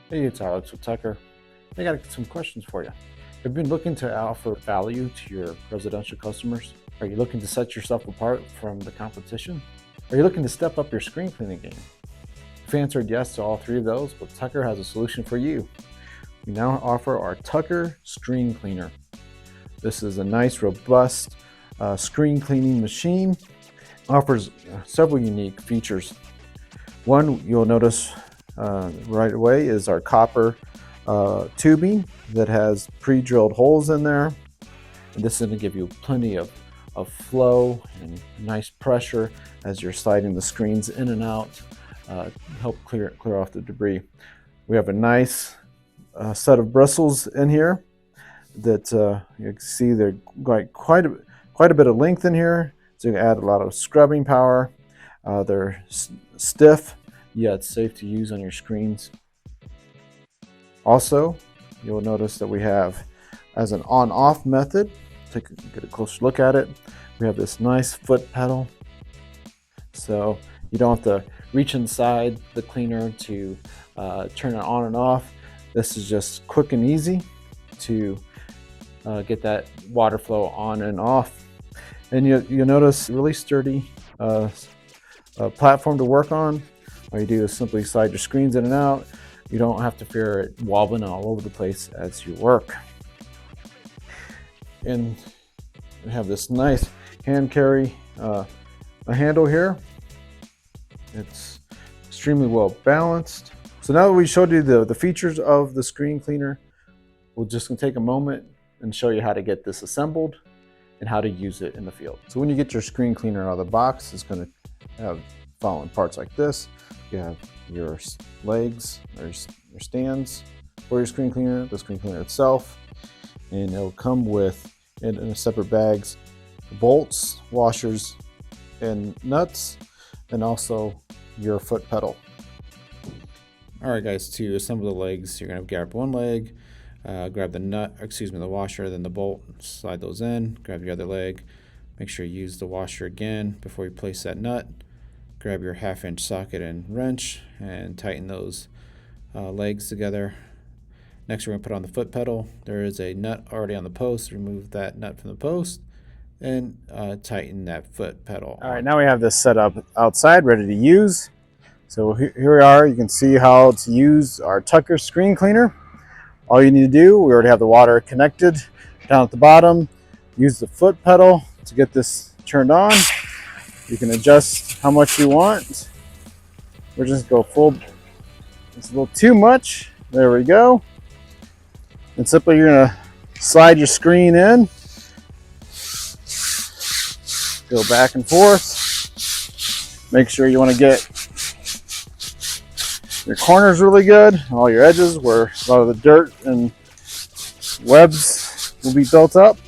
Hey, it's Alex with Tucker. I got some questions for you. Have you been looking to offer value to your residential customers? Are you looking to set yourself apart from the competition? Are you looking to step up your screen cleaning game? If you answered yes to all three of those, well, Tucker has a solution for you. We now offer our Tucker Screen Cleaner. This is a nice, robust screen cleaning machine. Offers several unique features. One you'll notice right away is our copper tubing that has pre-drilled holes in there. And this is going to give you plenty of flow and nice pressure as you're sliding the screens in and out, help clear off the debris. We have a nice set of bristles in here that you can see they're quite a bit of length in here, so you can add a lot of scrubbing power. They're stiff, yet safe to use on your screens. Also, you'll notice that we have, as an on-off method, get a closer look at it, we have this nice foot pedal. So you don't have to reach inside the cleaner to turn it on and off. This is just quick and easy to get that water flow on and off. And you'll notice really sturdy platform to work on. All you do is simply slide your screens in and out. You don't have to fear it wobbling all over the place as you work. And we have this nice hand carry a handle here. It's extremely well balanced. So now that we showed you the features of the screen cleaner, we're just gonna take a moment and show you how to get this assembled and how to use it in the field. So when you get your screen cleaner out of the box, it's gonna have following parts like this. You have your legs, or your stands for your screen cleaner, the screen cleaner itself, and it'll come with, in separate bags, bolts, washers, and nuts, and also your foot pedal. All right, guys, to assemble the legs, you're gonna grab one leg, grab the washer, then the bolt, slide those in, grab your other leg, make sure you use the washer again before you place that nut, grab your 1/2-inch socket and wrench and tighten those legs together. Next, we're going to put on the foot pedal. There is a nut already on the post. Remove that nut from the post and tighten that foot pedal. All right, now we have this set up outside, ready to use. So here we are. You can see how to use our Tucker screen cleaner. All you need to do, we already have the water connected down at the bottom. Use the foot pedal to get this turned on. You can adjust how much you want. We're just go full. It's a little too much. There we go. And simply you're gonna slide your screen in. Go back and forth. Make sure you want to get your corners really good. All your edges where a lot of the dirt and webs will be built up.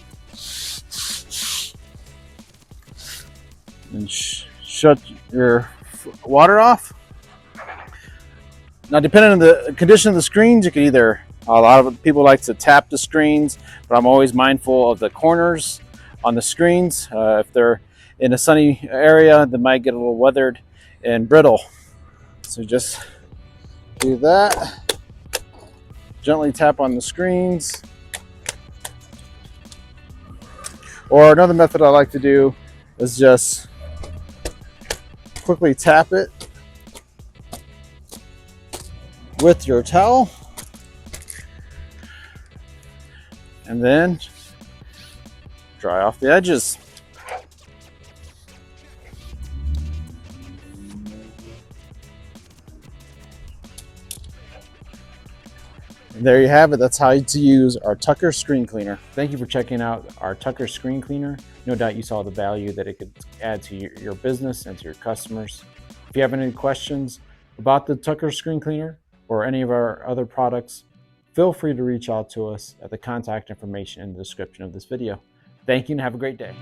And shut your water off. Now, depending on the condition of the screens, you can either, a lot of people like to tap the screens, but I'm always mindful of the corners on the screens. If they're in a sunny area, they might get a little weathered and brittle. So just do that. Gently tap on the screens. Or another method I like to do is just quickly tap it with your towel, and then dry off the edges. And there you have it. That's how to use our Tucker screen cleaner. Thank you for checking out our Tucker screen cleaner. No doubt you saw the value that it could add to your business and to your customers. If you have any questions about the Tucker screen cleaner or any of our other products, feel free to reach out to us at the contact information in the description of this video. Thank you and have a great day.